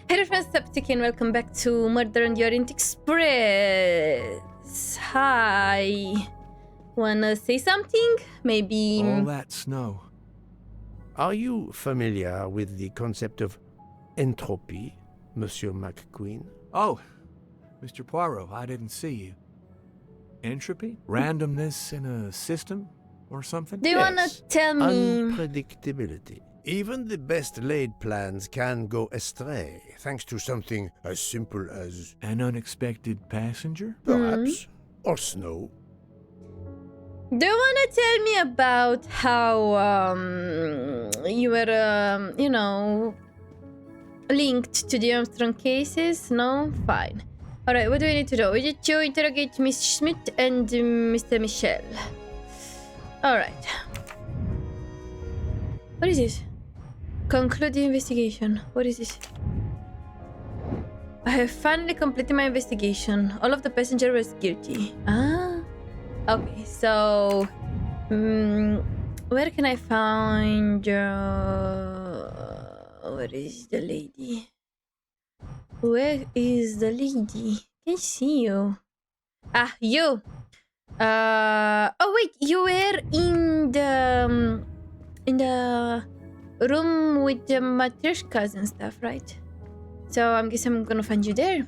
Hello friends, Septic, welcome back to Murder on the Orient Express. Hi. Wanna say something? Maybe... All that snow. Are you familiar with the concept of entropy, Monsieur McQueen? Oh, Mr. Poirot, I didn't see you. Entropy? Randomness in a system or something? Do you wanna tell me... Unpredictability. Even the best laid plans can go astray, thanks to something as simple as... An unexpected passenger? Perhaps. Or snow. Do you wanna tell me about how you were, linked to the Armstrong cases? No? Fine. Alright, what do we need to do? We need to interrogate Miss Schmidt and Mr. Michel. Alright. What is this? Conclude the investigation. What is this? I have finally completed my investigation. All of the passengers were guilty. Ah. Okay, so... where can I find... where is the lady? Where is the lady? Can see you. Ah, you! Oh wait, you were in the room with the matryoshkas and stuff, right? So I guess I'm gonna find you there.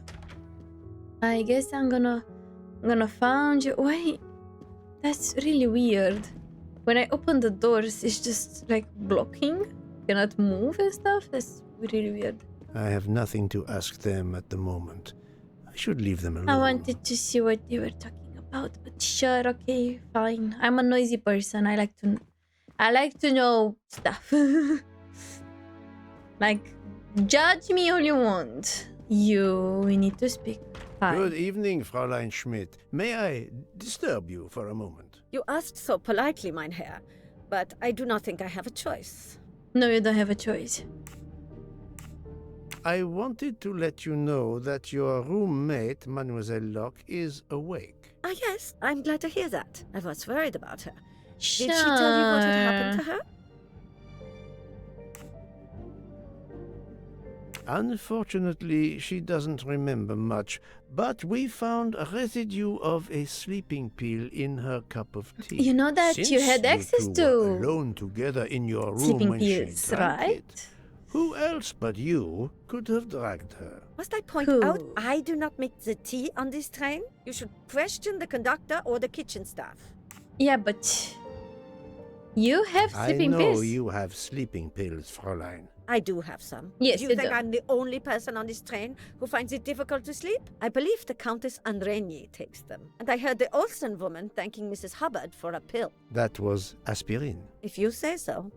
I guess I'm gonna find you. Wait, that's really weird. When I open the doors, it's just like blocking. Cannot move and stuff. That's really weird. I have nothing to ask them at the moment. I should leave them alone. I wanted to see what they were talking about, but sure, okay, fine. I'm a noisy person. I like to know stuff. Like, judge me all you want. We need to speak. Fine. Good evening, Fräulein Schmidt. May I disturb you for a moment? You asked so politely, mein Herr, but I do not think I have a choice. No, you don't have a choice. I wanted to let you know that your roommate, Mademoiselle Locke, is awake. Ah, yes, I'm glad to hear that. I was worried about her. Sure. Did she tell you what had happened to her? Unfortunately, she doesn't remember much, but we found a residue of a sleeping pill in her cup of tea. You know that Since you had access you two were to alone together in your room sleeping when pills, she drank right? it. Who else but you could have dragged her? Must I point Who? out I do not make the tea on this train? You should question the conductor or the kitchen staff. Yeah, but you have sleeping I know pills. you have sleeping pills, Fräulein. I do have some. Yes, do you you think do. I'm the only person on this train who finds it difficult to sleep? I believe the Countess Andrenier takes them. And I heard the Olsen woman thanking Mrs. Hubbard for a pill. That was aspirin. If you say so.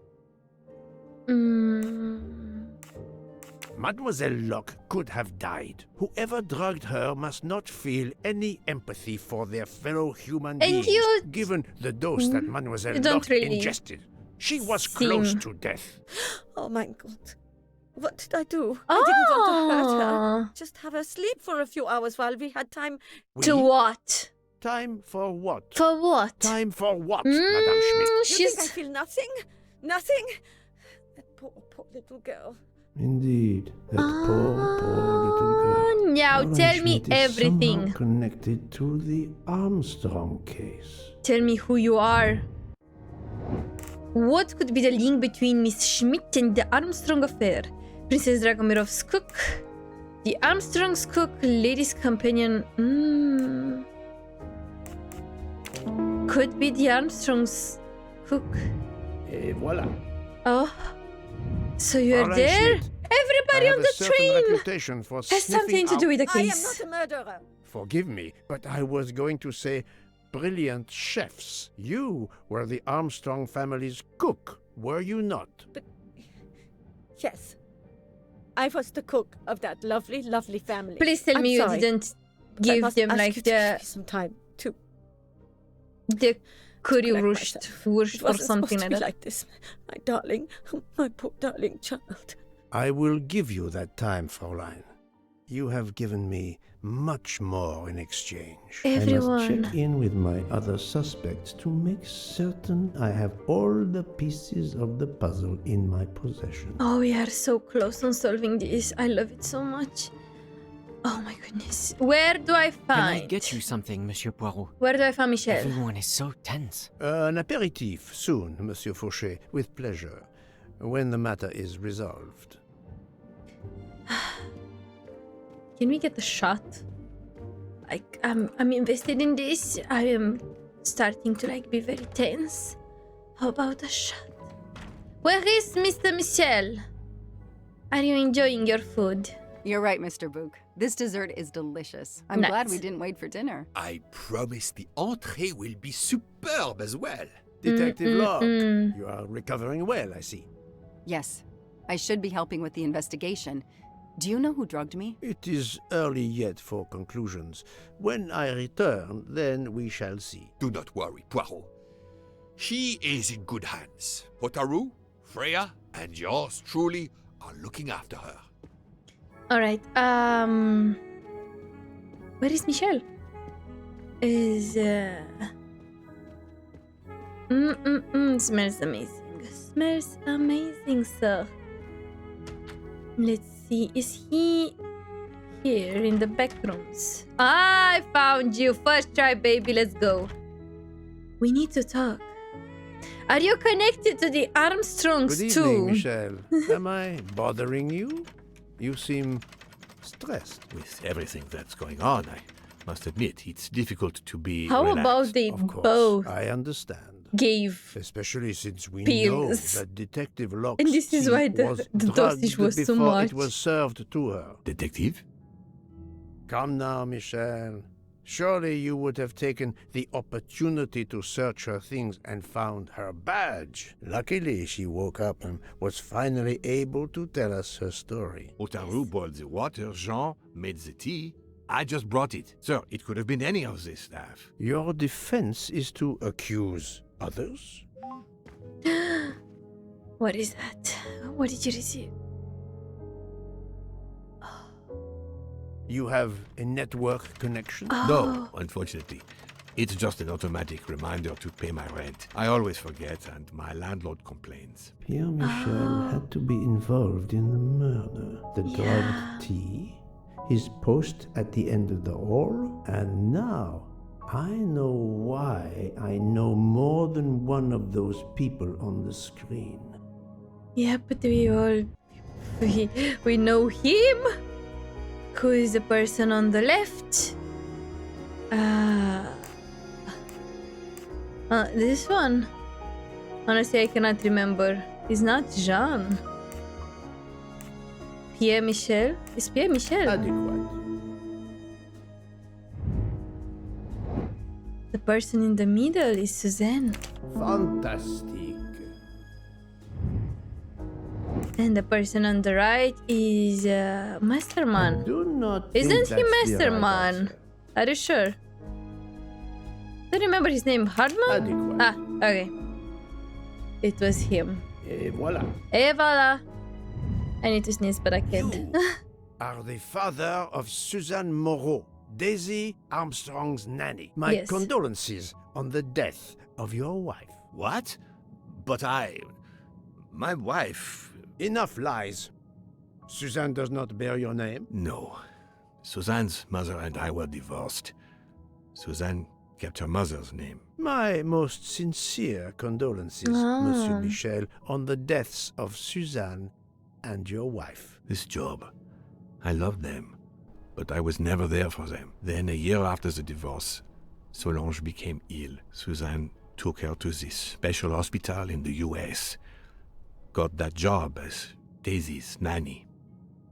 Mademoiselle Locke could have died. Whoever drugged her must not feel any empathy for their fellow human beings, you- given the dose that Mademoiselle you don't Locke really ingested. She was seem- close to death. Oh my God. What did I do? I didn't want to hurt her. Ah. Just have her sleep for a few hours while we had time. To We- what? Time for what? For what? Time for what, Madame Schmidt? You She's... think I feel nothing? Nothing? That poor little girl. Indeed, that poor little girl. Now Fräulein tell me Schmidt is everything. somehow connected to the Armstrong case. Tell me who you are. What could be the link between Miss Schmidt and the Armstrong affair? Princess Dragomirov's cook? The Armstrong's cook, lady's companion. Could be the Armstrong's cook. Et voilà. Oh, so you're Fräulein there? Schmidt, Everybody I on have the a certain train reputation for has something sniffing to do out- with the I am case. not a murderer. Forgive me, but I was going to say brilliant chefs. You were the Armstrong family's cook, were you not? Yes. I was the cook of that lovely, lovely family. Please tell I'm me sorry, you didn't but I give must them ask like you to give the me some time to currywurst myself. wurst It or wasn't something supposed to like be that. like this, my darling, my poor darling child. I will give you that time, Fräulein. You have given me much more in exchange. I Everyone. must check in with my other suspects to make certain I have all the pieces of the puzzle in my possession. Oh, we are so close on solving this. I love it so much. Oh my goodness. Where do I find? Can I get you something, Monsieur Poirot? Where do I find Michel? Everyone is so tense. An aperitif soon, Monsieur Fauchet, with pleasure, when the matter is resolved. Can we get the shot? Like, I'm invested in this. I am starting to be very tense. How about a shot? Where is Mr. Michel? Are you enjoying your food? You're right, Mr. Book. This dessert is delicious. I'm Nice. glad we didn't wait for dinner. I promise the entrée will be superb as well. Detective Locke, mm. you are recovering well, I see. Yes, I should be helping with the investigation. Do you know who drugged me? It is early yet for conclusions. When I return, then we shall see. Do not worry, Poirot. She is in good hands. Hotaru, Freya, and yours truly are looking after her. All right. Where is Michel? Smells amazing. Smells amazing, sir. Let's see. Is he here in the back rooms? I found you. First try, baby. Let's go. We need to talk. Are you connected to the Armstrongs Good too? evening, Michel. Am I bothering you? You seem stressed. With everything that's going on, I must admit it's difficult to be How relaxed. about they Of course, both I understand. gave? Especially since we Pills. know that Detective Locke's And this is tea why the was dosage drugged was so before much. it was served to her. Detective? Come now, Michel. Surely you would have taken the opportunity to search her things and found her badge. Luckily, she woke up and was finally able to tell us her story. Hotaru boiled the water, Jean made the tea. I just brought it. Sir, it could have been any of the staff. Your defense is to accuse others? What is that? What did you receive? You have a network connection? No, unfortunately. It's just an automatic reminder to pay my rent. I always forget, and my landlord complains. Pierre Michel had to be involved in the murder. The Yeah. drugged tea, his post at the end of the hall, and now I know why I know more than one of those people on the screen. Yeah, but we know him. Who is the person on the left? This one. Honestly, I cannot remember. It's not Jean. Pierre Michel? It's Pierre Michel. Adequate. The person in the middle is Suzanne. Fantastic. And the person on the right is Masterman. Do not think Isn't he that's the right Masterman? answer. Are you sure? Do you remember his name? Hardman? Adequate. Ah, okay. It was him. Et voilà. Et voilà. I need to sneeze, but I can't. You are the father of Suzanne Moreau, Daisy Armstrong's nanny. My Yes. condolences on the death of your wife. What? But my wife... Enough lies. Suzanne does not bear your name. No. Suzanne's mother and I were divorced. Suzanne kept her mother's name. My most sincere condolences, Monsieur Michel, on the deaths of Suzanne and your wife. This job, I loved them, but I was never there for them. Then, a year after the divorce, Solange became ill. Suzanne took her to this special hospital in the US. Got that job as Daisy's nanny.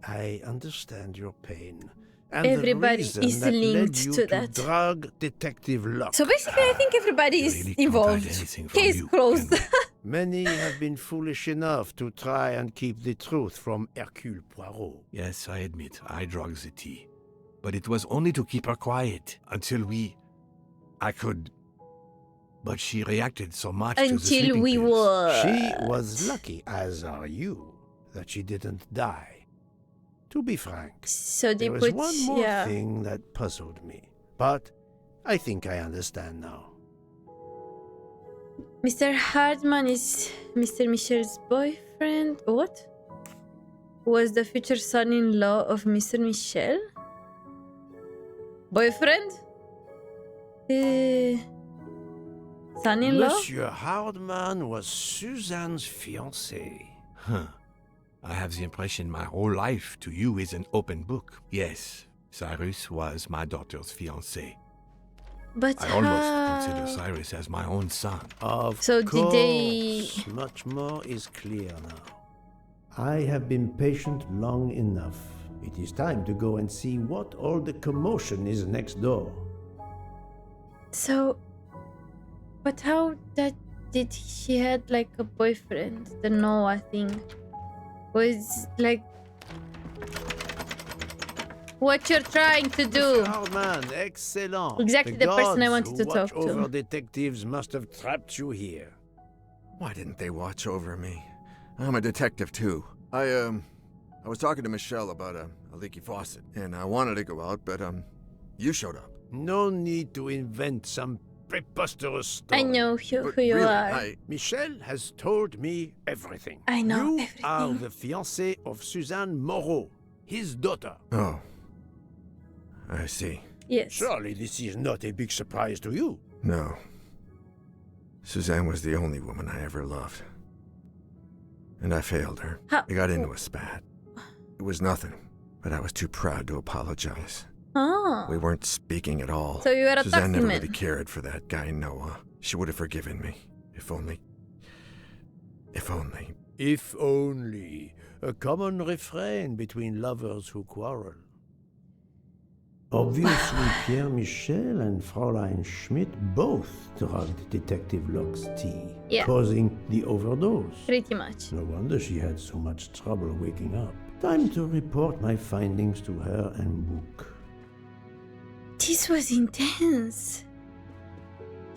I understand your pain. And Everybody the reason is that led linked you to that. Drug Detective Locke. So basically, I think everybody is really can't hide involved. anything from Case you, closed. can Many have been foolish enough to try and keep the truth from Hercule Poirot. Yes, I admit, I drugged the tea. But it was only to keep her quiet until I could... But she reacted so much to the Until sleeping we pills. were. She was lucky, as are you, that she didn't die. To be frank, So they there was put one more yeah. thing that puzzled me, but I think I understand now. Mr. Hardman is Mr. Michel's boyfriend. What? Was the future son-in-law of Mr. Michel? Boyfriend? Son-in-law? Monsieur Hardman was Suzanne's fiancé. Huh. I have the impression my whole life to you is an open book. Yes, Cyrus was my daughter's fiancé. But I how? almost consider Cyrus as my own son. Of So did course, they- much more is clear now. I have been patient long enough. It is time to go and see what all the commotion is next door. So, but how that did she had like a boyfriend? The Noah thing was like what you're trying to do. Hardman, excellent. Exactly the person I gods wanted who to watch talk to. over detectives must have trapped you here. Why didn't they watch over me? I'm a detective too. I was talking to Michelle about a leaky faucet, and I wanted to go out, but you showed up. No need to invent some preposterous story. I know who But you really, are. Michelle has told me everything. I know You are everything. the fiancé of Suzanne Moreau, his daughter. Oh. I see. Yes. Surely this is not a big surprise to you. No. Suzanne was the only woman I ever loved. And I failed her. How- We got into a spat. It was nothing, but I was too proud to apologize. Oh. We weren't speaking at all. So you were a Suzanne never taxi really man. cared for that guy Noah. She would have forgiven me. If only. If only. If only. A common refrain between lovers who quarrel. Obviously, Pierre Michel and Fräulein Schmidt both drugged Detective Locke's tea, Yeah. causing the overdose. Pretty much. No wonder she had so much trouble waking up. Time to report my findings to her and book. This was intense.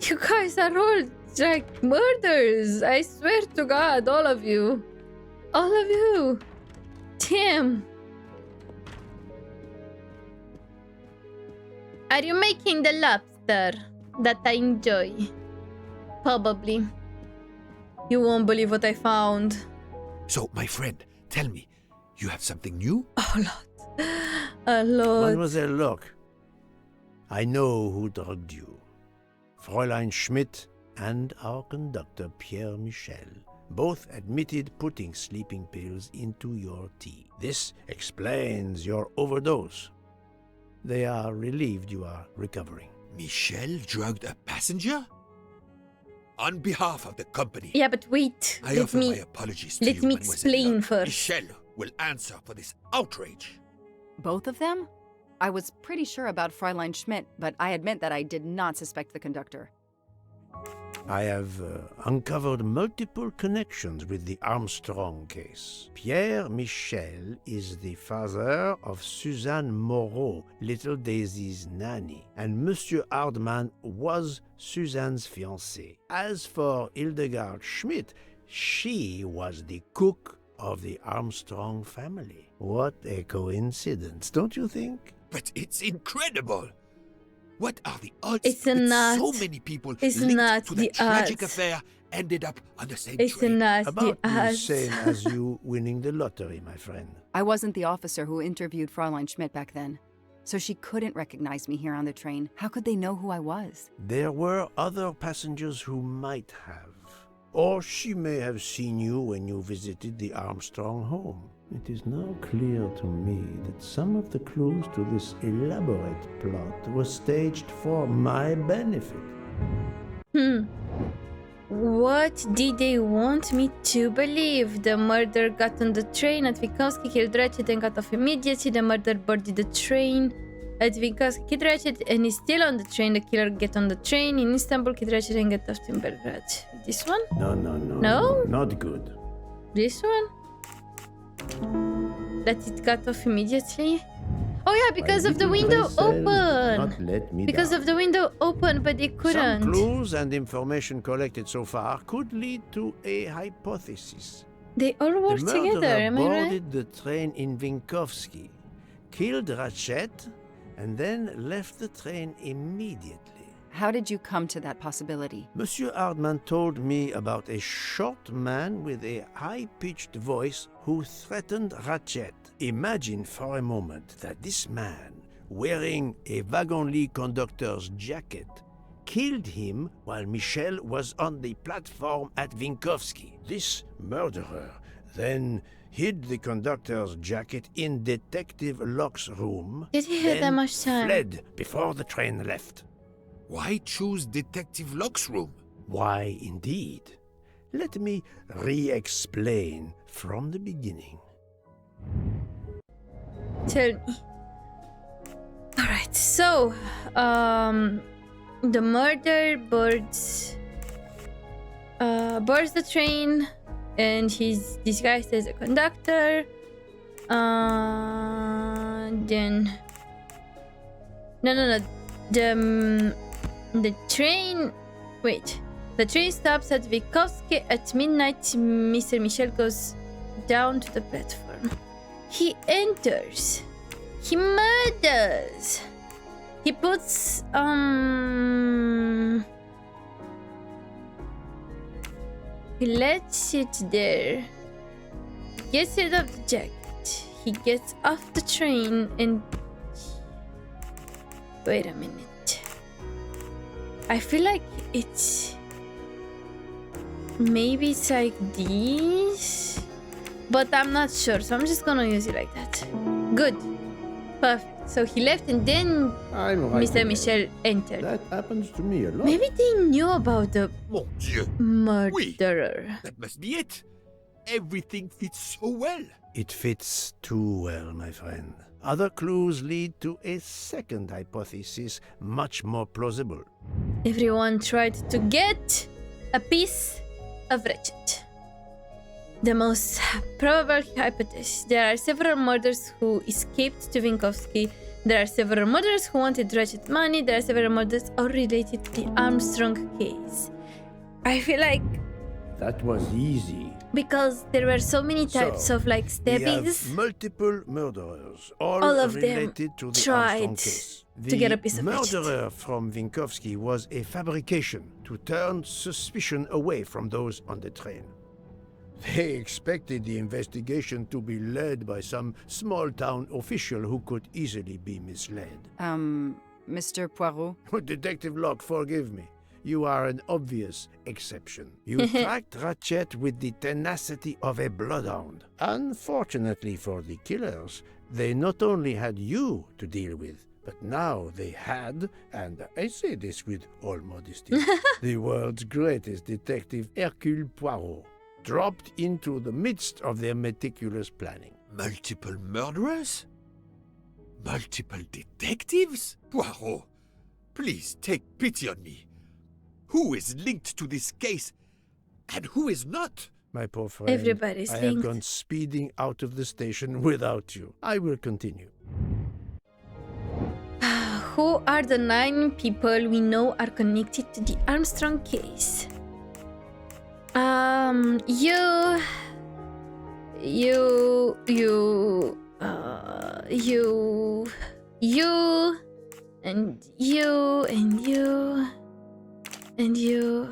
You guys are all like murders. I swear to God, all of you. All of you. Damn. Are you making the lobster that I enjoy? Probably. You won't believe what I found. So, my friend, tell me, you have something new? A lot. A lot. Mademoiselle Locke, I know who drugged you. Fräulein Schmidt and our conductor Pierre Michel both admitted putting sleeping pills into your tea. This explains your overdose. They are relieved you are recovering. Michelle drugged a passenger? On behalf of the company, Yeah, but wait. I Let offer my me. apologies to let you, me Mademoiselle explain Locke. first. Michelle will answer for this outrage. Both of them? I was pretty sure about Fräulein Schmidt, but I admit that I did not suspect the conductor. I have uncovered multiple connections with the Armstrong case. Pierre Michel is the father of Suzanne Moreau, little Daisy's nanny, and Monsieur Hardman was Suzanne's fiancé. As for Hildegard Schmidt, she was the cook of the Armstrong family. What a coincidence, don't you think? But it's incredible. What are the odds It's that not- so many people it's linked not to the the tragic odds. affair ended up on the same It's train? not About the the odds. same as you winning the lottery, my friend. I wasn't the officer who interviewed Fräulein Schmidt back then, so she couldn't recognize me here on the train. How could they know who I was? There were other passengers who might have. Or she may have seen you when you visited the Armstrong home. It is now clear to me that some of the clues to this elaborate plot were staged for my benefit. What did they want me to believe? The murderer got on the train at Witkowski, killed Ratchet, and got off immediately. The murderer boarded the train at Witkowski, killed Ratchet, and is still on the train. The killer get on the train in Istanbul, killed Ratchet, and get off in Belgrade. This one? No. No? Not good. This one? That it got off immediately? Oh yeah, because My of the little window gray cells did open! not let me Because down. of the window open, but they Some couldn't. clues and information collected so far could lead to a hypothesis. They all work The together, murderer am I right? boarded the train in Vinkovsky, killed Ratchet, and then left the train immediately. How did you come to that possibility? Monsieur Hardman told me about a short man with a high-pitched voice who threatened Ratchet. Imagine for a moment that this man, wearing a wagon-lit conductor's jacket, killed him while Michel was on the platform at Vinkovsky. This murderer then hid the conductor's jacket in Detective Locke's room, Did he have that then much time? fled before the train left. Why choose Detective Locke's room? Why, indeed. Let me re-explain from the beginning. Tell me. Alright, so, the murderer boards the train, and he's disguised as a conductor. Then, no. The train. Wait. The train stops at Vinkovsky at midnight. Mr. Michel goes down to the platform. He enters. He murders. He puts he lets it there. Gets rid of the jacket. He gets off the train and wait a minute. I feel like maybe it's like this, but I'm not sure, so I'm just gonna use it like that. Good. Perfect. So he left and then I'm right Mr. again. Michel entered. That happens to me a lot. Maybe they knew about the Mon Dieu! murderer. That must be it. Everything fits so well. It fits too well, my friend. Other clues lead to a second hypothesis, much more plausible. Everyone tried to get a piece of Ratchet. The most probable hypothesis. There are several murderers who escaped to Vinkovsky. There are several murderers who wanted Ratchet money. There are several murders all related to the Armstrong case. I feel like That was easy. because there were so many types of like We stabbies, have multiple murderers, all of them related to the tried Armstrong case. to get a piece of The Ratchet. murderer from Vinkovsky was a fabrication to turn suspicion away from those on the train. They expected the investigation to be led by some small-town official who could easily be misled. Mr. Poirot? Detective Locke, forgive me. You are an obvious exception. You tracked Ratchet with the tenacity of a bloodhound. Unfortunately for the killers, they not only had you to deal with, but now they had, and I say this with all modesty, the world's greatest detective, Hercule Poirot, dropped into the midst of their meticulous planning. Multiple murderers? Multiple detectives? Poirot, please take pity on me. Who is linked to this case and who is not? My poor friend, Everybody's I linked. have gone speeding out of the station without you. I will continue. Who are the 9 people we know are connected to the Armstrong case? And you.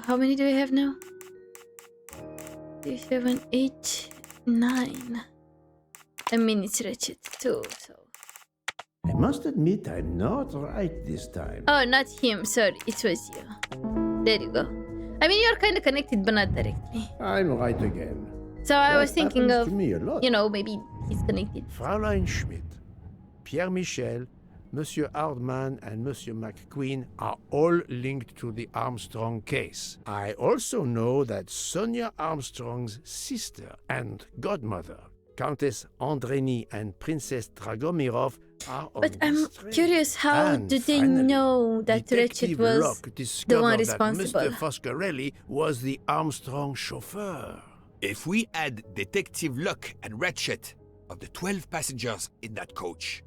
How many do we have now? 3, 7, 8, 9. I mean, it's Ratchet too, so. I must admit I'm not right this time. Oh, not him. Sorry, it was you. There you go. I mean, you're kind of connected, but not directly. I'm right again. So I That was thinking happens of, to me a lot. you know, maybe he's connected. Fraulein Schmidt, Pierre Michel, Monsieur Hardman, and Monsieur McQueen are all linked to the Armstrong case. I also know that Sonia Armstrong's sister and godmother, Countess Andreni and Princess Dragomirov, are on But I'm this train. curious, how And do they finally, know that Detective Ratchet was Locke the discovered one that responsible? Mr. Foscarelli was the Armstrong chauffeur. If we add Detective Locke and Ratchet, of the 12 passengers in that coach,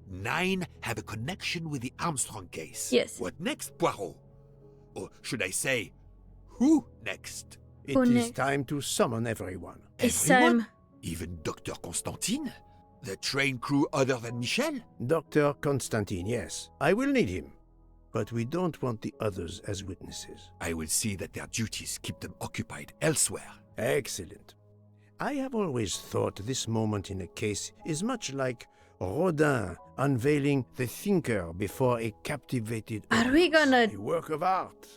9 have a connection with the Armstrong case. Yes. What next, Poirot? Or should I say, who next? It Who is next? time to summon everyone. It's Everyone? time. Even Dr. Constantine? The train crew other than Michel? Dr. Constantine, yes. I will need him. But we don't want the others as witnesses. I will see that their duties keep them occupied elsewhere. Excellent. I have always thought this moment in a case is much like Rodin unveiling the thinker before a captivated Are we audience. gonna- A work of art.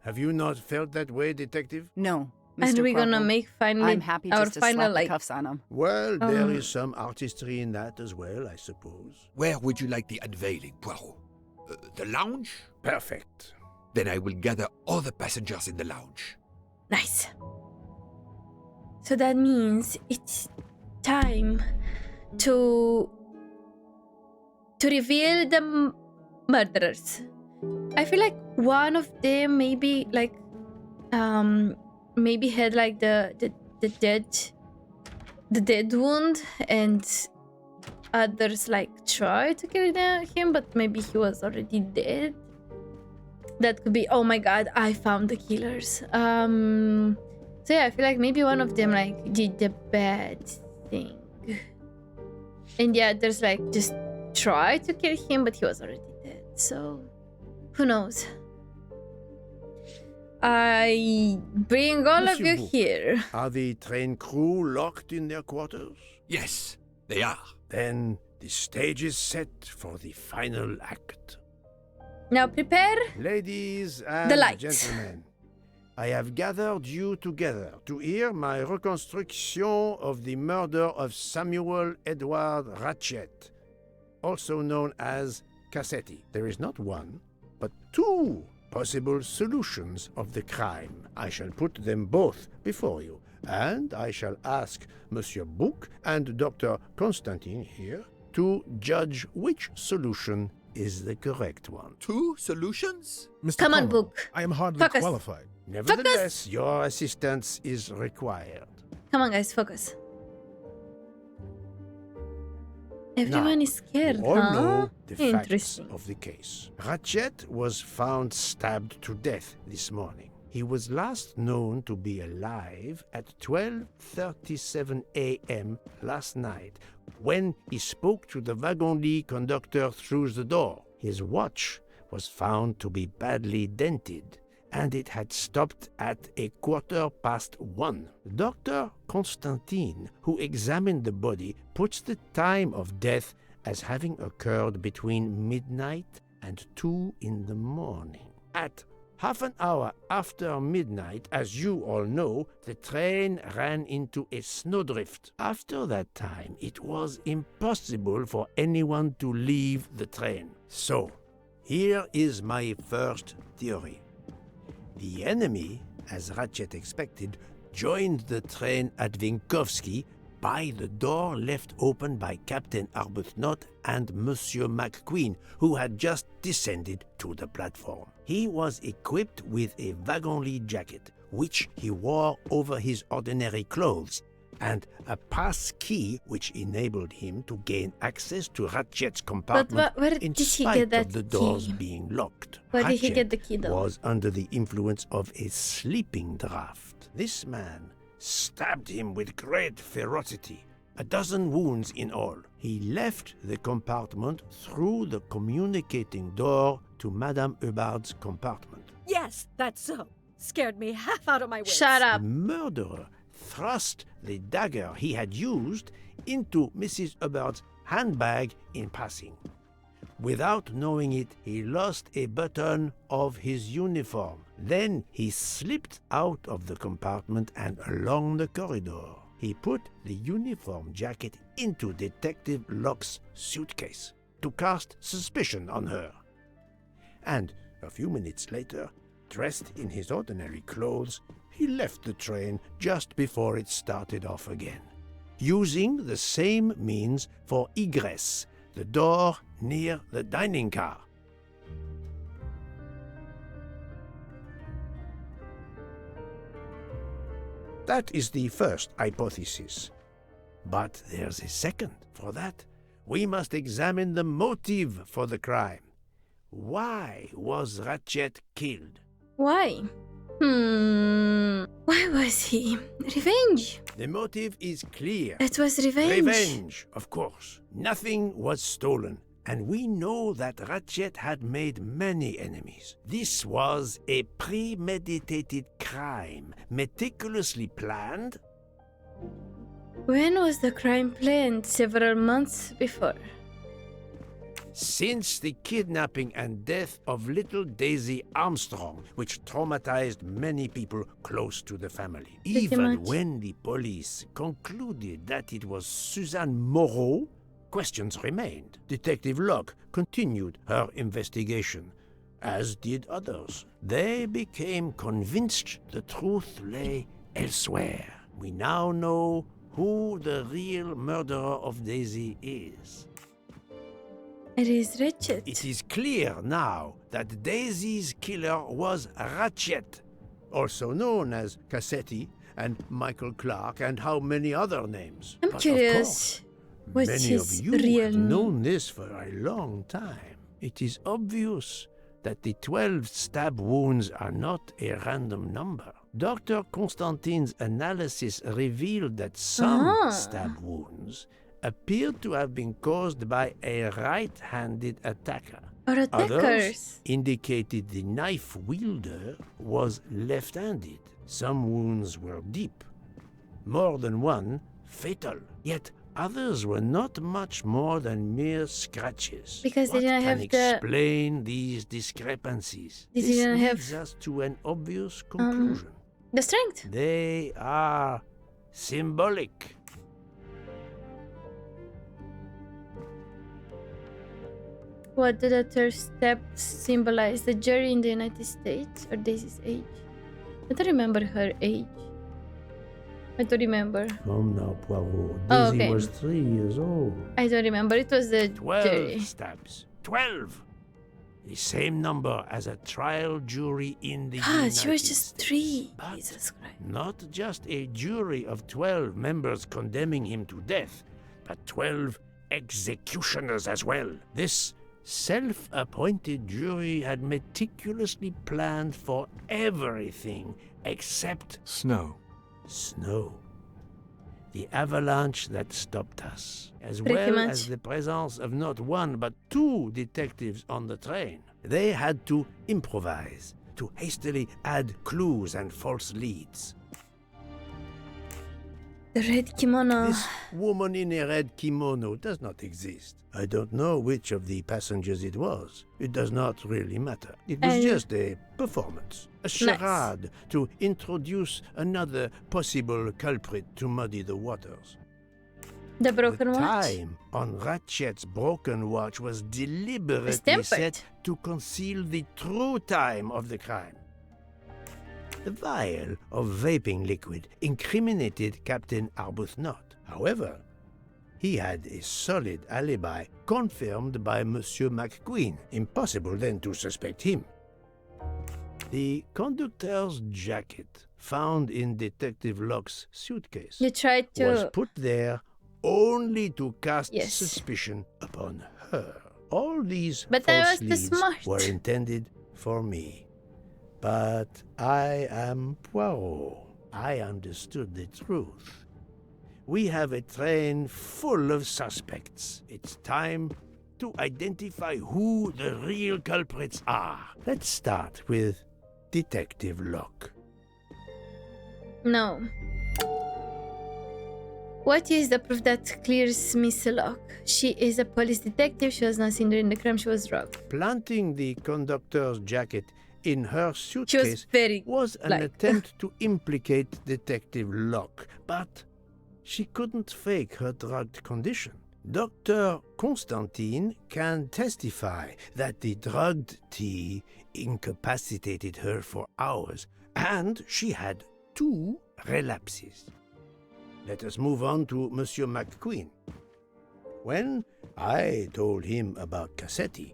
Have you not felt that way, detective? No, And Mr. we're gonna Poirot. make finally I'm happy our just to final slap the like. cuffs on him. Well, there is some artistry in that as well, I suppose. Where would you like the unveiling, Poirot? The lounge? Perfect. Then I will gather all the passengers in the lounge. Nice. So that means it's time to reveal the murderers. I feel like one of them maybe like maybe had like the dead wound, and others like tried to kill him, but maybe he was already dead. That could be. Oh my god, I found the killers. So yeah, I feel like maybe one of them like did the bad thing, and the others like just tried to kill him, but he was already dead. So who knows? I bring all of Monsieur you Bouc. here. Are the train crew locked in their quarters? Yes, they are. Then the stage is set for the final act. Now prepare. Ladies and The lights. gentlemen, I have gathered you together to hear my reconstruction of the murder of Samuel Edward Ratchet, also known as Cassetti. There is not one, but two possible solutions of the crime. I shall put them both before you, and I shall ask Monsieur Bouc and Dr. Constantine here to judge which solution is the correct one. 2 solutions? Mr. Come on, Poirot, Book. I am hardly Focus. qualified. Nevertheless, your assistance is required. Come on, guys, focus. Everyone is scared, You all huh? know the facts Interesting. of the case. Ratchet was found stabbed to death this morning. He was last known to be alive at 12:37 a.m. last night when he spoke to the wagon-lit conductor through the door. His watch was found to be badly dented, and it had stopped at 1:15. Dr. Constantine, who examined the body, puts the time of death as having occurred between midnight and 2 in the morning. At half an hour after midnight, as you all know, the train ran into a snowdrift. After that time, it was impossible for anyone to leave the train. So, here is my first theory. The enemy, as Ratchet expected, joined the train at Vinkovsky by the door left open by Captain Arbuthnot and Monsieur McQueen, who had just descended to the platform. He was equipped with a wagon-lit jacket, which he wore over his ordinary clothes, and a pass key which enabled him to gain access to Ratchet's compartment where in did he spite get that of the doors key? being locked. Where did he Ratchet get the key, though? was under the influence of a sleeping draught. This man stabbed him with great ferocity, 12 wounds in all. He left the compartment through the communicating door to Madame Hubbard's compartment. Yes, that's so. Scared me half out of my wits. Shut up. The murderer thrust the dagger he had used into Mrs. Hubbard's handbag in passing. Without knowing it, he lost a button of his uniform. Then he slipped out of the compartment and along the corridor. He put the uniform jacket into Detective Locke's suitcase to cast suspicion on her. And a few minutes later, dressed in his ordinary clothes, he left the train just before it started off again, using the same means for egress, the door near the dining car. That is the first hypothesis. But there's a second. For that, we must examine the motive for the crime. Why was Ratchet killed? Why? Why was he? Revenge. The motive is clear. It was revenge. Revenge, of course. Nothing was stolen. And we know that Ratchet had made many enemies. This was a premeditated crime, meticulously planned. When was the crime planned? Several months before. Since the kidnapping and death of little Daisy Armstrong, which traumatized many people close to the family. Even much. when the police concluded that it was Suzanne Moreau, questions remained. Detective Locke continued her investigation, as did others. They became convinced the truth lay elsewhere. We now know who the real murderer of Daisy is. It is Ratchet. It is clear now that Daisy's killer was Ratchet, also known as Cassetti and Michael Clark and how many other names. I'm But curious. of What's course, many his of you real have name? known this for a long time. It is obvious that the 12 stab wounds are not a random number. Dr. Constantine's analysis revealed that some stab wounds appeared to have been caused by a right-handed attacker. Or Others attackers. indicated the knife wielder was left-handed. Some wounds were deep, more than one fatal. Yet others were not much more than mere scratches. Because they What didn't can have the- explain these discrepancies? They This didn't have, leads us to an obvious conclusion. the strength. They are symbolic. What did the third step symbolize? The jury in the United States or Daisy's age? I don't remember her age. I don't remember. Come now, Poirot. Oh, Daisy okay. was 3 years old. I don't remember. It was the 12 jury. stabs. 12! The same number as a trial jury in the God, United she was just States. 3. But Jesus Christ. not just a jury of 12 members condemning him to death, but 12 executioners as well. This self-appointed jury had meticulously planned for everything except Snow. snow. The avalanche that stopped us, as Pretty well much. as the presence of not one but 2 detectives on the train. They had to improvise, to hastily add clues and false leads. The red kimono. This woman in a red kimono does not exist. I don't know which of the passengers it was. It does not really matter. It was And- just a performance, a charade to introduce another possible culprit to muddy the waters. The broken The watch. time on Ratchet's broken watch was deliberately tempered. set to conceal the true time of the crime. The vial of vaping liquid incriminated Captain Arbuthnot. However, he had a solid alibi confirmed by Monsieur McQueen. Impossible then to suspect him. The conductor's jacket found in Detective Locke's suitcase You tried was to. put there only to cast Yes. suspicion upon her. All these But I false was the leads smart. were intended for me. But I am Poirot. I understood the truth. We have a train full of suspects. It's time to identify who the real culprits are. Let's start with Detective Locke. No. What is the proof that clears Miss Locke? She is a police detective. She was not seen during the crime. She was robbed. Planting the conductor's jacket in her She was suitcase very. was an like- attempt to implicate Detective Locke, but she couldn't fake her drugged condition. Dr. Constantine can testify that the drugged tea incapacitated her for hours, and she had 2 relapses. Let us move on to Monsieur McQueen. When I told him about Cassetti,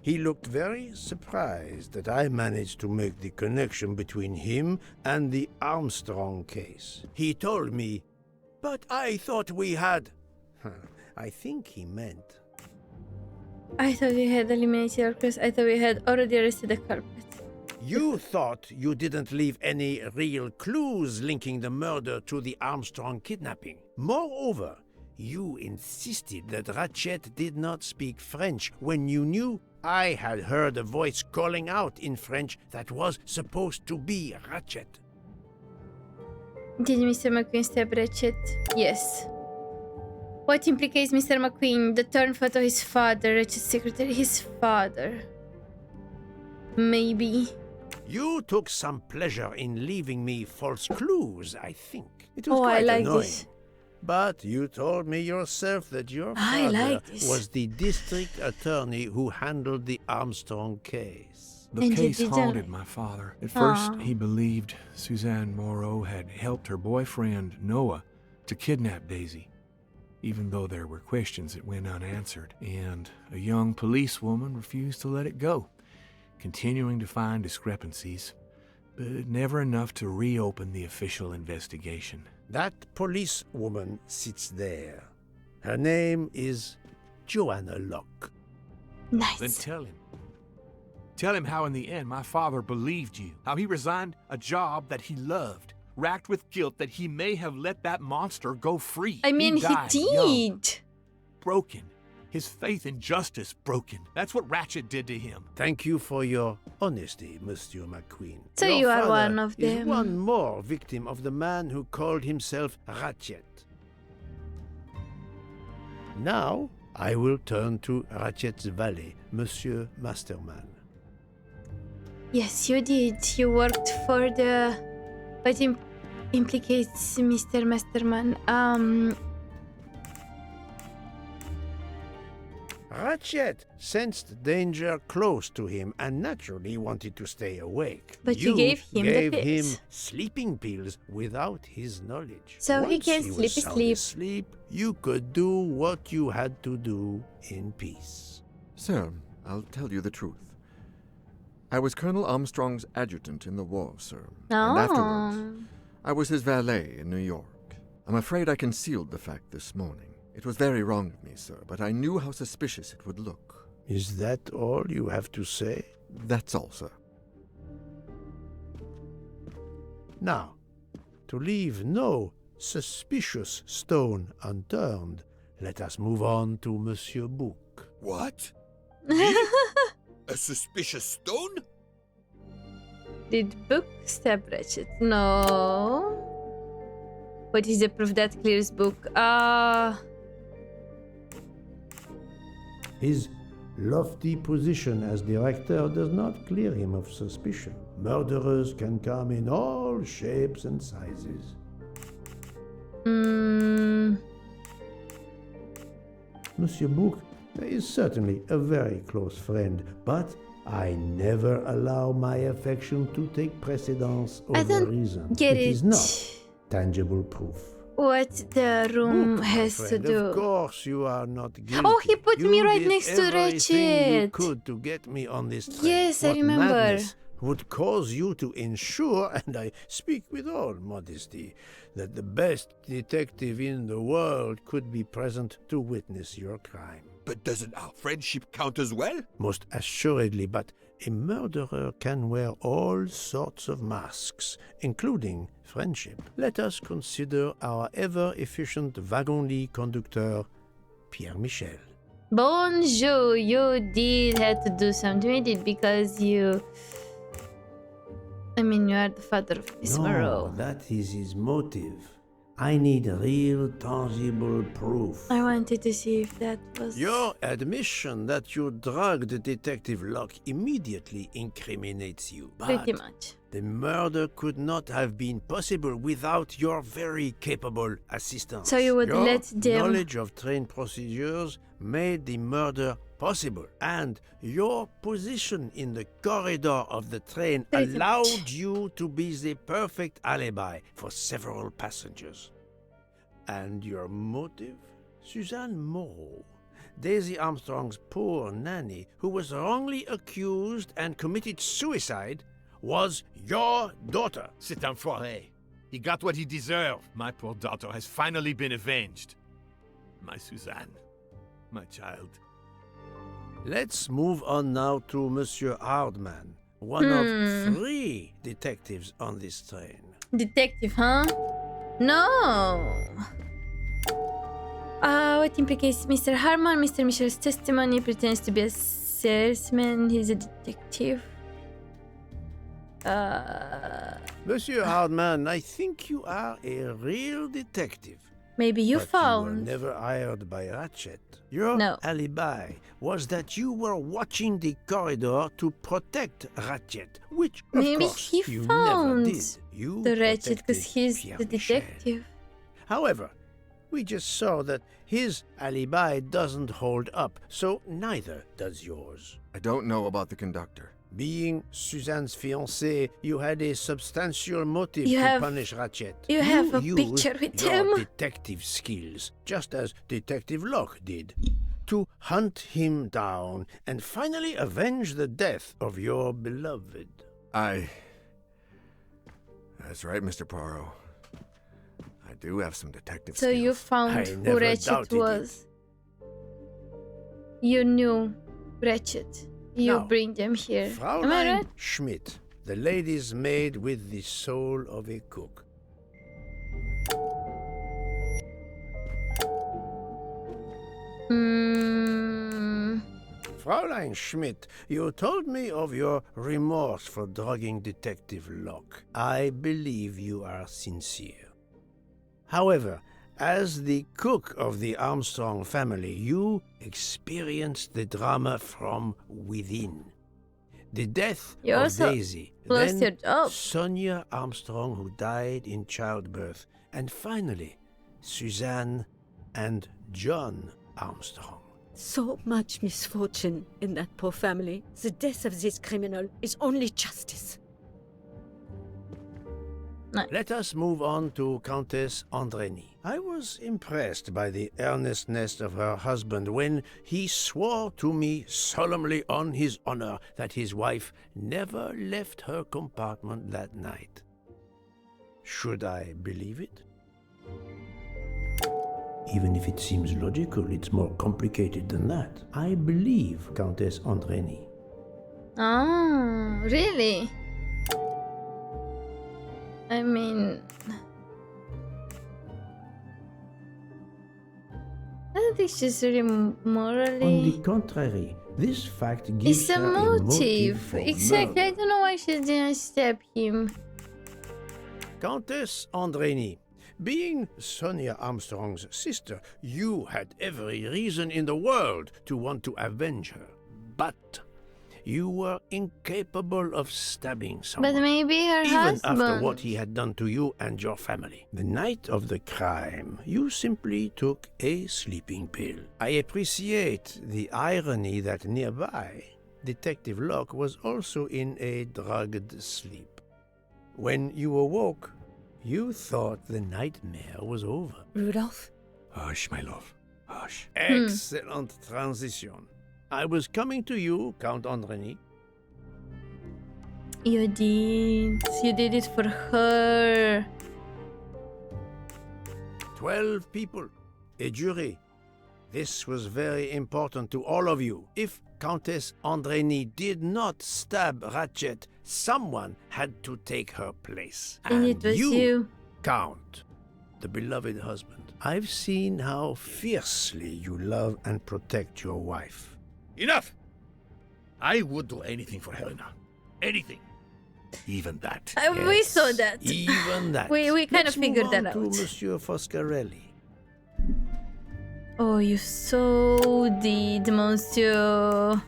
he looked very surprised that I managed to make the connection between him and the Armstrong case. He told me, "But I thought we had..." I think he meant, I thought we had eliminated our case. I thought we had already arrested the culprit. You thought you didn't leave any real clues linking the murder to the Armstrong kidnapping. Moreover, you insisted that Ratchet did not speak French when you knew I had heard a voice calling out in French that was supposed to be Ratchet. Did Mr. McQueen stab Ratchet? Yes. What implicates Mr. McQueen? The torn photo, his father, Ratchet's secretary, his father. Maybe. You took some pleasure in leaving me false clues, I think. It was Oh, quite I like annoying. this. But you told me yourself that your I father like this. was the district attorney who handled the Armstrong case. The And you case didn't haunted like- my father. At first, Aw. he believed Suzanne Moreau had helped her boyfriend, Noah, to kidnap Daisy, even though there were questions that went unanswered, and a young policewoman refused to let it go, continuing to find discrepancies, but never enough to reopen the official investigation. That policewoman sits there. Her name is Joanna Locke. Then Nice. tell him. Tell him how in the end my father believed you, how he resigned a job that he loved, racked with guilt that he may have let that monster go free. I mean, he died young, did. broken. His faith in justice broken. That's what Ratchet did to him. Thank you for your honesty, Monsieur McQueen. So Your you are father one of is them. one more victim of the man who called himself Ratchet. Now, I will turn to Ratchet's valet, Monsieur Masterman. Yes, you did. You worked for the... But implicates Mr. Masterman. Ratchet sensed danger close to him and naturally wanted to stay awake. But you gave him the gave pills. him sleeping pills without his knowledge. So he Once can was sleepy sound sleep. asleep, you could do what you had to do in peace. Sir, I'll tell you the truth. I was Colonel Armstrong's adjutant in the war, sir. And afterwards, Oh. I was his valet in New York. I'm afraid I concealed the fact this morning. It was very wrong of me, sir, but I knew how suspicious it would look. Is that all you have to say? That's all, sir. Now, to leave no suspicious stone unturned, let us move on to Monsieur Book. What? Me? A suspicious stone? Did Book stab Ratchet? No. What is the proof that clears Book? His lofty position as director does not clear him of suspicion. Murderers can come in all shapes and sizes. Monsieur Book is certainly a very close friend, but I never allow my affection to take precedence I over don't reason. get It is it. not tangible proof. What the room Book, my has to friend, do. Of course you are not guilty. Oh, he put You me right did next to everything you Ratchet. could to get me on this train. Yes, I What remember. madness would cause you to ensure, and I speak with all modesty, that the best detective in the world could be present to witness your crime. But doesn't our friendship count as well? Most assuredly, but a murderer can wear all sorts of masks, including friendship. Let us consider our ever-efficient wagon-lit conductor, Pierre Michel. Bonjour, you did have to do something with it because you... I mean, you are the father of Miss Moreau. that is his motive. I need real, tangible proof. I wanted to see if that was... Your admission that you drugged Detective Locke immediately incriminates you. Pretty But much. the murder could not have been possible without your very capable assistance. So you would Your let them- knowledge of train procedures made the murder possible, and your position in the corridor of the train Pretty allowed much. you to be the perfect alibi for several passengers. And your motive? Suzanne Moreau, Daisy Armstrong's poor nanny, who was wrongly accused and committed suicide, was your daughter. C'est un foiré. He got what he deserved. My poor daughter has finally been avenged. My Suzanne. My child. Let's move on now to Monsieur Hardman, one of 3 detectives on this train. Detective, huh? No! What implicates Mr. Harman? Mr. Michel's testimony pretends to be a salesman. He's a detective. Monsieur Hardman, I think you are a real detective. Maybe you But found. you were never hired by Ratchet. Your No. alibi was that you were watching the corridor to protect Ratchet, which of Maybe course he you found never did. You the Ratchet because protected he's Pierre the Michel. detective. However, we just saw that his alibi doesn't hold up, so neither does yours. I don't know about the conductor. Being Suzanne's fiancé, you had a substantial motive You to have- punish Ratchet. you have a used picture with your him? detective skills, just as Detective Locke did, to hunt him down and finally avenge the death of your beloved. That's right, Mr. Poirot. I do have some detective So skills. you found I who never Ratchet doubted it. was. You knew Ratchet. You Now, bring them here. Am I Fraulein right? Schmidt, the lady's maid with the soul of a cook. Fraulein Schmidt, you told me of your remorse for drugging Detective Locke. I believe you are sincere. However, as the cook of the Armstrong family, you experienced the drama from within. The death You of also Daisy, lost your then job. Sonia Armstrong, who died in childbirth, and finally, Suzanne and John Armstrong. So much misfortune in that poor family. The death of this criminal is only justice. Let us move on to Countess Andreni. I was impressed by the earnestness of her husband when he swore to me solemnly on his honor that his wife never left her compartment that night. Should I believe it? Even if it seems logical, it's more complicated than that. I believe Countess Andreni. Oh, really? I mean, I don't think she's really On the morally. contrary, this fact gives It's a her a motive motive. for Exactly. I murder. don't know why she didn't stab him. Countess Andreni, being Sonia Armstrong's sister, you had every reason in the world to want to avenge her. But you were incapable of stabbing someone. But maybe her even husband. after what he had done to you and your family. The night of the crime, you simply took a sleeping pill. I appreciate the irony that nearby, Detective Locke was also in a drugged sleep. When you awoke, you thought the nightmare was over. Rudolph? Hush, my love. Hush. Excellent transition. I was coming to you, Count Andreni. You did. You did it for her. 12 people, a jury. This was very important to all of you. If Countess Andreni did not stab Ratchet, someone had to take her place. And it was you. Count, the beloved husband. I've seen how fiercely you love and protect your wife. Enough! I would do anything for Helena. Anything. Even that. We saw that. Even that. We kind Let's of figured move that on to out. Monsieur Foscarelli. Oh, you so did, monsieur.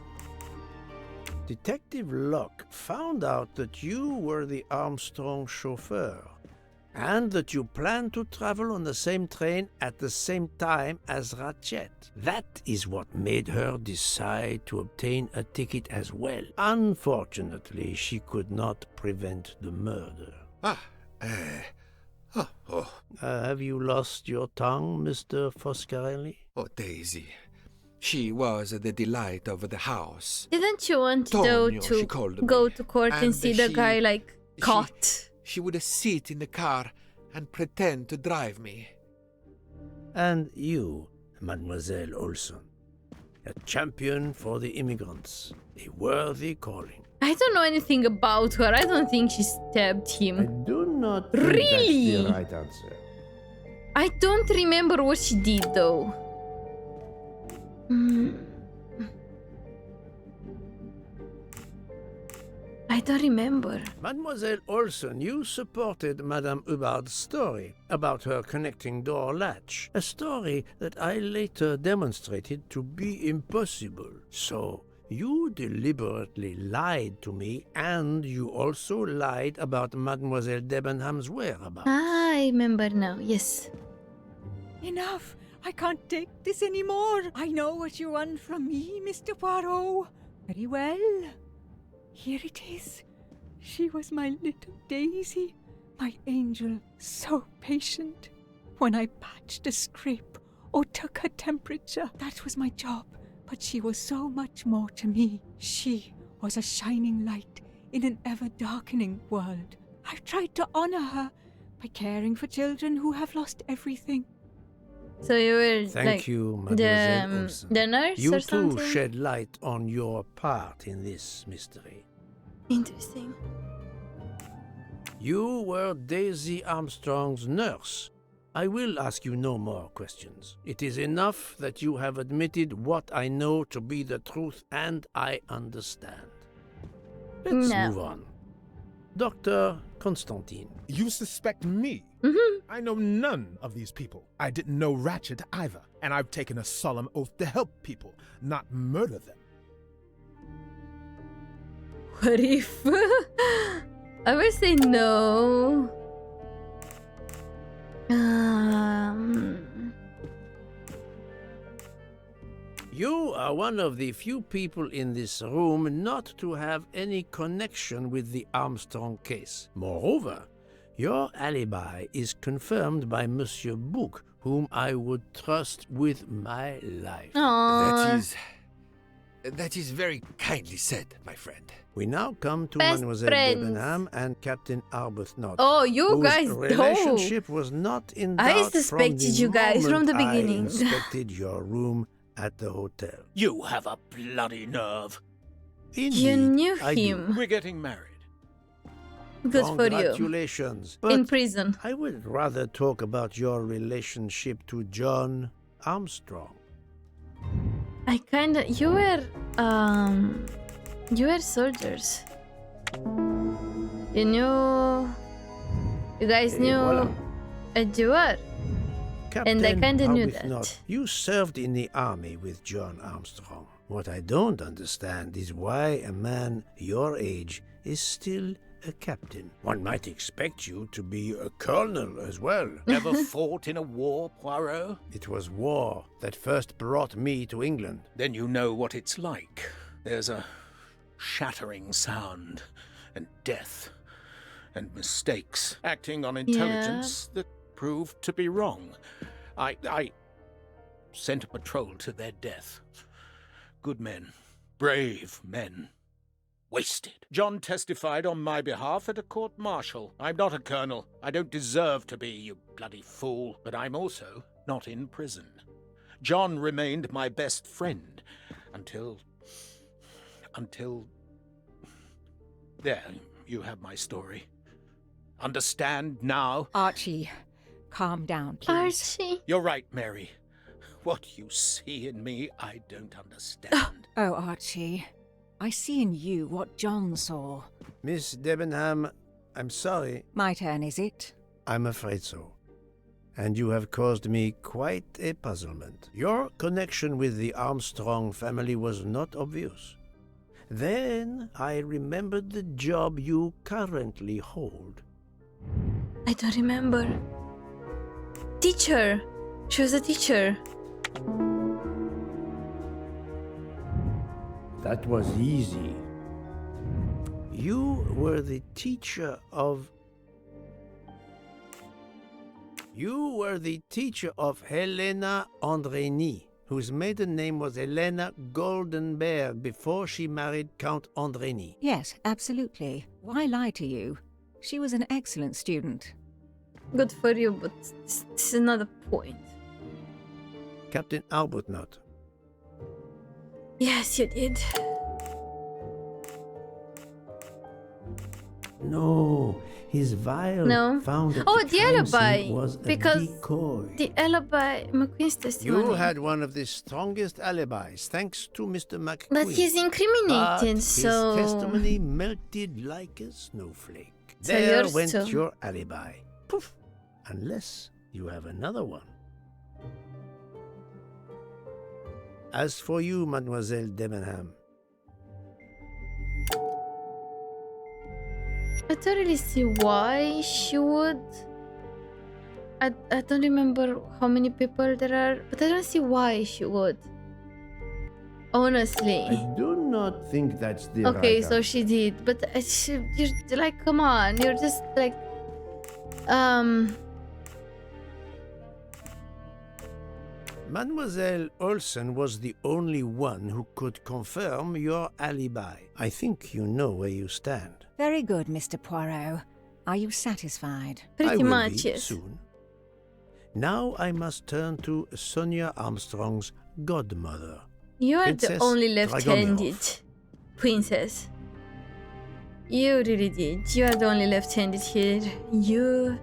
Detective Locke found out that you were the Armstrong chauffeur, and that you planned to travel on the same train at the same time as Ratchet. That is what made her decide to obtain a ticket as well. Unfortunately, she could not prevent the murder. Have you lost your tongue, Mr. Foscarelli? Oh, Daisy. She was the delight of the house. Didn't you want though Tonio, she to called go me. to court and And see the she- guy like she- caught? She would sit in the car and pretend to drive me. And you, Mademoiselle Olson, a champion for the immigrants, a worthy calling. I don't know anything about her. I don't think she stabbed I him. do not think Really? that's the right answer. I don't remember what she did though. I don't remember. Mademoiselle Olsen, you supported Madame Hubbard's story about her connecting door latch, a story that I later demonstrated to be impossible. So, you deliberately lied to me, and you also lied about Mademoiselle Debenham's whereabouts. I remember now, yes. Enough! I can't take this anymore. I know what you want from me, Mr. Poirot. Very well. Here it is. She was my little Daisy, my angel, so patient. When I patched a scrape or took her temperature, that was my job. But she was so much more to me. She was a shining light in an ever-darkening world. I've tried to honor her by caring for children who have lost everything. So you were Thank like you, Mademoiselle Olsen. the nurse You or too something? shed light on your part in this mystery. Interesting. You were Daisy Armstrong's nurse. I will ask you no more questions. It is enough that you have admitted what I know to be the truth, and I understand. Let's No. move on. Dr. Constantine. You suspect me? I know none of these people. I didn't know Ratchet either, and I've taken a solemn oath to help people, not murder them. What if? I will say no. You are one of the few people in this room not to have any connection with the Armstrong case. Moreover, your alibi is confirmed by Monsieur Bouc, whom I would trust with my life. Aww. That is very kindly said, my friend. We now come to Best Mademoiselle friends. Debenham and Captain Arbuthnot. Oh, you whose guys relationship was not in doubt I suspected you guys from the beginning. I inspected your room at the hotel. You have a bloody nerve. Indeed, You knew I do. him. We're getting married. Good for you. Congratulations. But In prison. I would rather talk about your relationship to John Armstrong. I kinda you were soldiers. You guys Et knew voilà. you were. And I kinda knew Arbuthnot, that. You served in the army with John Armstrong. What I don't understand is why a man your age is still a captain. One might expect you to be a colonel as well. Never fought in a war, Poirot? It was war that first brought me to England. Then you know what it's like. There's a shattering sound, and death, and mistakes, acting on intelligence that proved to be wrong. I sent a patrol to their death. Good men, brave men. Wasted. John testified on my behalf at a court-martial. I'm not a colonel. I don't deserve to be, you bloody fool. But I'm also not in prison. John remained my best friend until... There, you have my story. Understand now? Archie, calm down, please. Archie. You're right, Mary. What you see in me, I don't understand. Oh, Archie, I see in you what John saw. Miss Debenham, I'm sorry. My turn, is it? I'm afraid so. And you have caused me quite a puzzlement. Your connection with the Armstrong family was not obvious. Then I remembered the job you currently hold. I don't remember. Teacher. She was a teacher. That was easy. You were the teacher of... You were the teacher of Helena Andrény, whose maiden name was Helena Goldenberg before she married Count Andrény. Yes, absolutely. Why lie to you? She was an excellent student. Good for you, but this is not the point. Captain Arbuthnot. Yes, you did. No, his vial No. found at Oh, the the crime scene alibi. was Because a decoy. the alibi, McQueen's testimony. You had one of the strongest alibis, thanks to Mr. McQueen. But he's incriminated, But so... his testimony melted like a snowflake. So There yours went too. your alibi. Poof! Unless you have another one. As for you, Mademoiselle Debenham, I don't really see why she would. I don't remember how many people there are, but I don't see why she would. Honestly. I do not think that's the Okay, right so answer. she did, but you're like, come on, you're just like, Mademoiselle Olsen was the only one who could confirm your alibi. I think you know where you stand. Very good, Mr. Poirot. Are you satisfied? I pretty will much, be yes. soon. Now I must turn to Sonia Armstrong's godmother. You are Princess the only left-handed Dragomirov. princess. You really did. You are the only left-handed here. You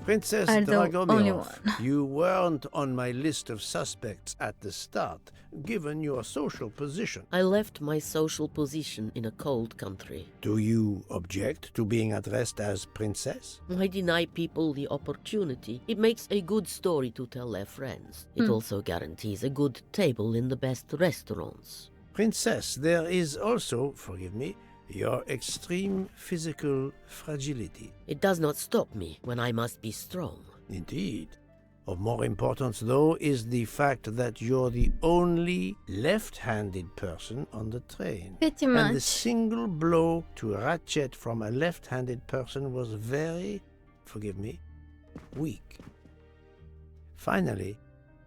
Princess are the only Dragomirov, one. you weren't on my list of suspects at the start, given your social position. I left my social position in a cold country. Do you object to being addressed as princess? I deny people the opportunity. It makes a good story to tell their friends. It also guarantees a good table in the best restaurants. Princess, there is also, forgive me, your extreme physical fragility. It does not stop me when I must be strong. Indeed. Of more importance, though, is the fact that you're the only left-handed person on the train. Pretty And the much. single blow to Ratchet from a left-handed person was very, forgive me, weak. Finally,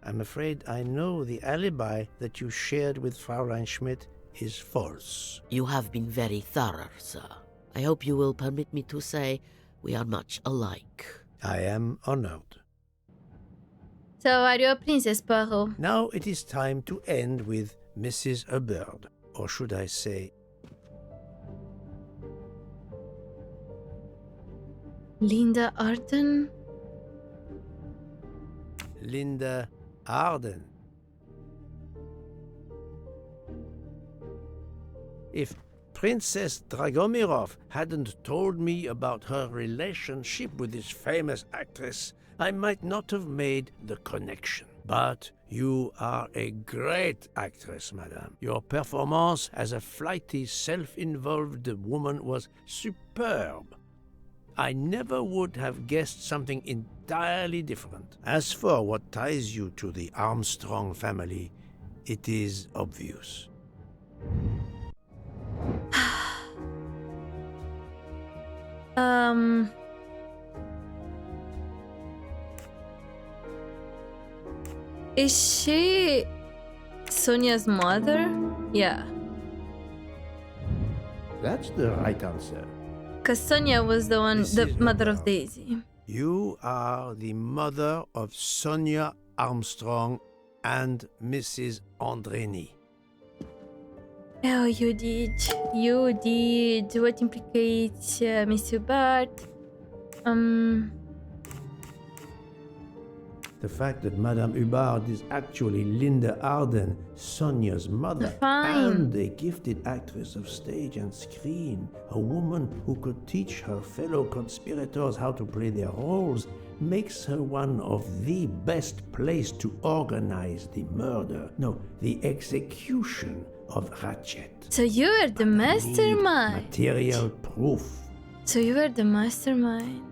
I'm afraid I know the alibi that you shared with Fraulein Schmidt is false. You have been very thorough, sir. I hope you will permit me to say we are much alike. I am honored. So are you a princess, Poirot? Now it is time to end with Mrs. Hubbard, or should I say, Linda Arden? Linda Arden. If Princess Dragomirov hadn't told me about her relationship with this famous actress, I might not have made the connection. But you are a great actress, madame. Your performance as a flighty, self-involved woman was superb. I never would have guessed something entirely different. As for what ties you to the Armstrong family, it is obvious. Is she Sonia's mother? Yeah. That's the right answer. Because Sonia was the one, This the is mother of about- Daisy. You are the mother of Sonia Armstrong and Mrs. Andreni. Oh, you did. You did. What implicates Mr. Bart? The fact that Madame Hubbard is actually Linda Arden, Sonia's mother, Fine. and a gifted actress of stage and screen, a woman who could teach her fellow conspirators how to play their roles, makes her one of the best placed to organize the murder, no, the execution of Ratchet. So you were the mastermind. Material proof. So you were the mastermind.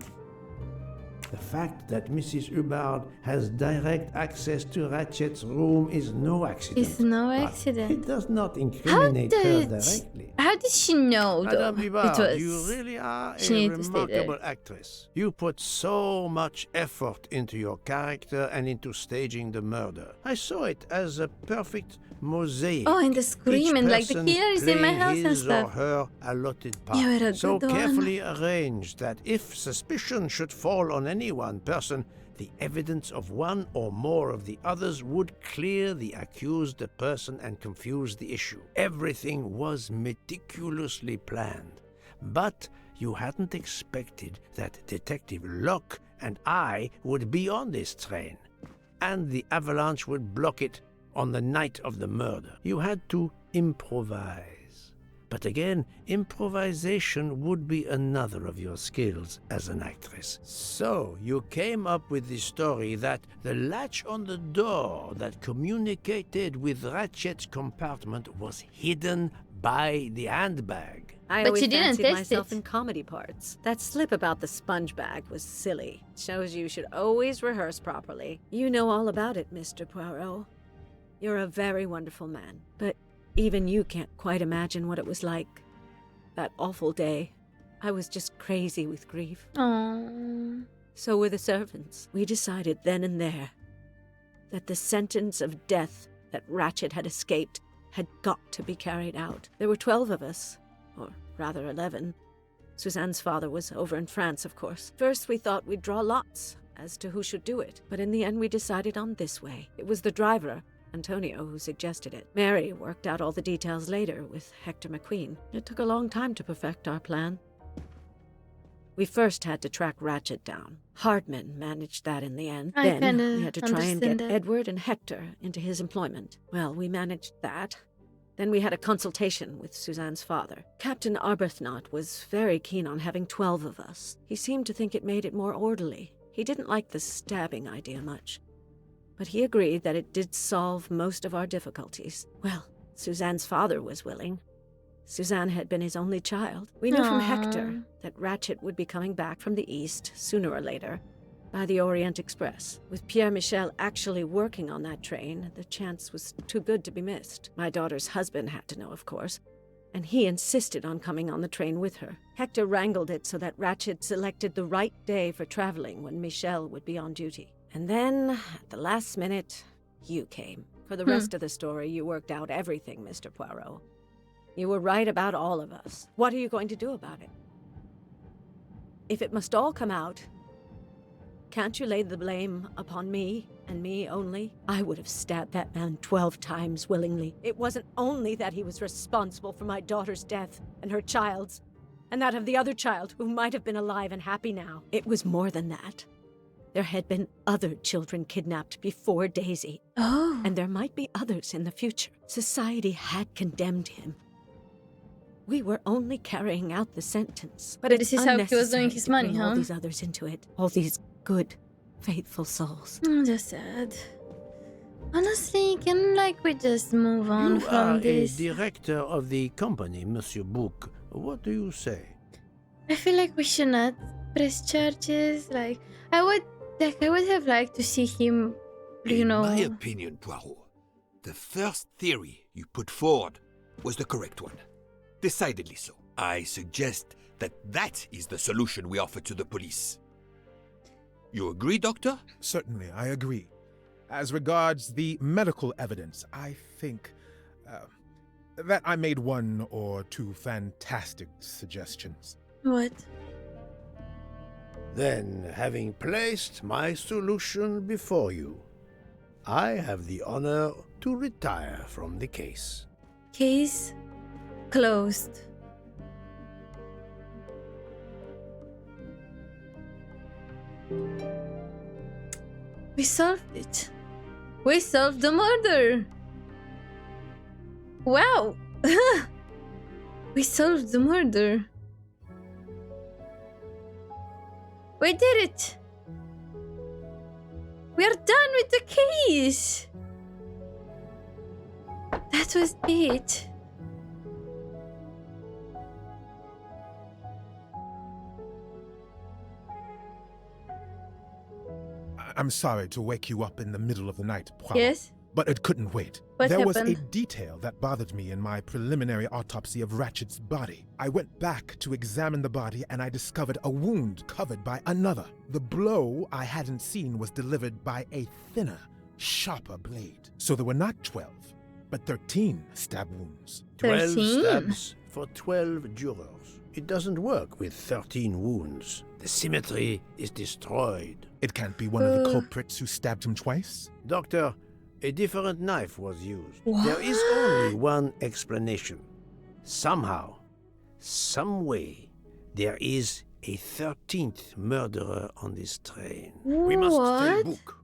The fact that Mrs. Hubbard has direct access to Ratchet's room is no accident. It's no but accident. It does not How incriminate her did directly. how did she know though? Madame It Hubbard, was you really are she a needed to stay there. remarkable actress. You put so much effort into your character and into staging the murder. I saw it as a perfect mosaic. Oh, and the scream Each and like the person killer is in my playing house and his or stuff. her allotted part. You were a so good one. carefully arranged that if suspicion should fall on any one person, the evidence of one or more of the others would clear the accused person and confuse the issue. Everything was meticulously planned. But You hadn't expected that Detective Locke and I would be on this train, and the avalanche would block it on the night of the murder. You had to improvise. But again, improvisation would be another of your skills as an actress. So you came up with the story that the latch on the door that communicated with Ratchet's compartment was hidden by the handbag. I But always you didn't fancied test myself it. in comedy parts. That slip about the sponge bag was silly. Shows you should always rehearse properly. You know all about it, Mr. Poirot. You're a very wonderful man, but even you can't quite imagine what it was like. That awful day. I was just crazy with grief. Aww. So were the servants. We decided then and there that the sentence of death that Ratchet had escaped had got to be carried out. There were 12 of us, or rather 11. Suzanne's father was over in France, of course. First we thought we'd draw lots as to who should do it, but in the end we decided on this way. It was the driver, Antonio, who suggested it. Mary worked out all the details later with Hector McQueen. It took a long time to perfect our plan. We first had to track Ratchet down. Hardman managed that in the end. I Then kinda we had to try and get understand that. Edward and Hector into his employment. Well, we managed that. Then we had a consultation with Suzanne's father. Captain Arbuthnot was very keen on having 12 of us. He seemed to think it made it more orderly. He didn't like the stabbing idea much, but he agreed that it did solve most of our difficulties. Well, Suzanne's father was willing. Suzanne had been his only child. We knew from Hector that Ratchet would be coming back from the east sooner or later by the Orient Express. With Pierre Michel actually working on that train, the chance was too good to be missed. My daughter's husband had to know, of course, and he insisted on coming on the train with her. Hector wrangled it so that Ratchet selected the right day for traveling when Michel would be on duty. And then, at the last minute, you came. For the rest of the story, you worked out everything, Mr. Poirot. You were right about all of us. What are you going to do about it? If it must all come out, can't you lay the blame upon me, and me only? I would have stabbed that man 12 times willingly. It wasn't only that he was responsible for my daughter's death, and her child's, and that of the other child who might have been alive and happy now. It was more than that. There had been other children kidnapped before Daisy. Oh. And there might be others in the future. Society had condemned him. We were only carrying out the sentence. But This is how he was doing his money, all huh? these others into it. All these good, faithful souls. Just sad. Honestly, can we just move on You from are this? a director of the company, Monsieur Bouc. What do you say? I feel like we should not press charges. I would have liked to see him, In my opinion, Poirot, the first theory you put forward was the correct one. Decidedly so. I suggest that is the solution we offer to the police. You agree, Doctor? Certainly, I agree. As regards the medical evidence, I think that I made one or two fantastic suggestions. What? Then, having placed my solution before you, I have the honor to retire from the case. Case closed. We solved it. We solved the murder. Wow. We solved the murder. We did it. We are done with the case. That was it. I'm sorry to wake you up in the middle of the night, Poirot. Yes? But it couldn't wait. What There was a happened? detail that bothered me in my preliminary autopsy of Ratchet's body. I went back to examine the body and I discovered a wound covered by another. The blow I hadn't seen was delivered by a thinner, sharper blade. So there were not 12, but 13 stab wounds. 12 13? stabs for 12 jurors. It doesn't work with 13 wounds. The symmetry is destroyed. It can't be one of the culprits who stabbed him twice? Doctor, a different knife was used. What? There is only one explanation. Somehow, some way, There is a 13th murderer on this train. We must tell Book.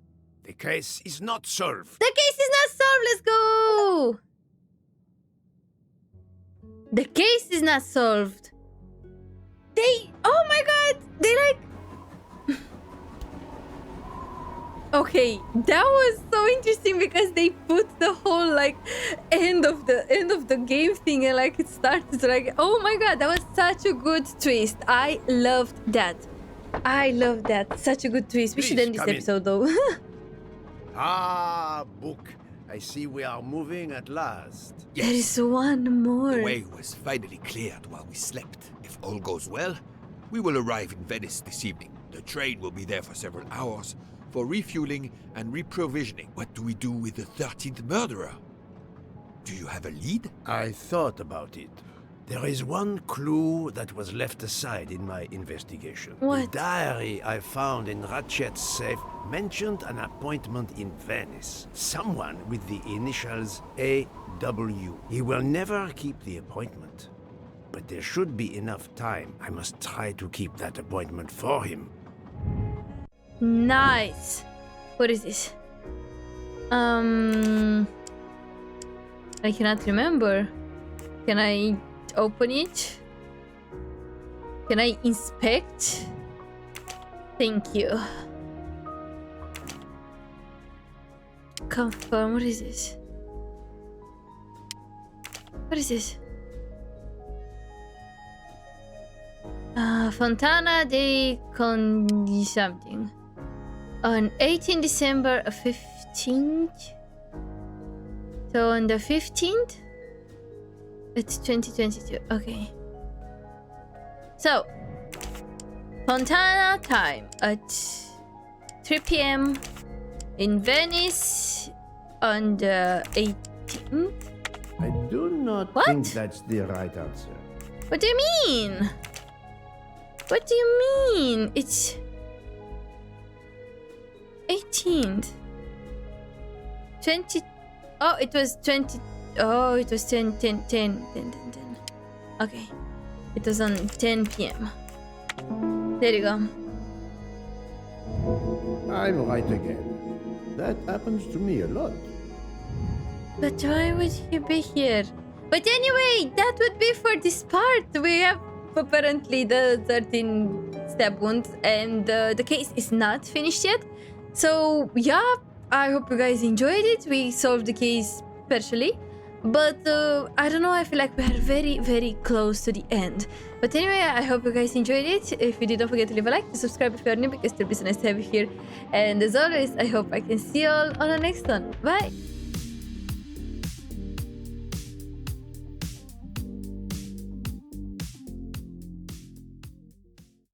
The case is not solved. The case is not solved. Let's go. The case is not solved. Oh my god, they like. Okay, that was so interesting because they put the whole like end of the game thing and like it started like, oh my god, that was such a good twist. I loved that. Such a good twist. We should end this episode though. Book. I see we are moving at last. Yes. There is one more. The way was finally cleared while we slept. If all goes well, we will arrive in Venice this evening. The train will be there for several hours for refueling and reprovisioning. What do we do with the 13th murderer? Do you have a lead? I thought about it. There is one clue that was left aside in my investigation. What? The diary I found in Ratchet's safe mentioned an appointment in Venice. Someone with the initials AW. He will never keep the appointment. But there should be enough time. I must try to keep that appointment for him. Nice. What is this? I cannot remember. Can I open it? Can I inspect? Thank you. Confirm. What is this? What is this? Fontana de Condi something. On 18 December 15th. So on the 15th, it's 2022. Okay. So, Fontana time at 3 p.m. in Venice on the 18th. I do not think that's the right answer. What do you mean? What do you mean? It's 18th. 20. Oh, it was 20. Oh, it was 10. Okay. It was on 10 p.m. There you go. I'm right again. That happens to me a lot. But why would he be here? But anyway, that would be for this part. We have apparently the 13 stab wounds and the case is not finished yet. So yeah, I hope you guys enjoyed it. We solved the case partially, but I don't know, I feel like we are very, very close to the end. But anyway, I hope you guys enjoyed it. If you did, don't forget to leave a like, to subscribe if you are new, because it'll be so nice to have you here. And as always, I hope I can see you all on the next one. Bye!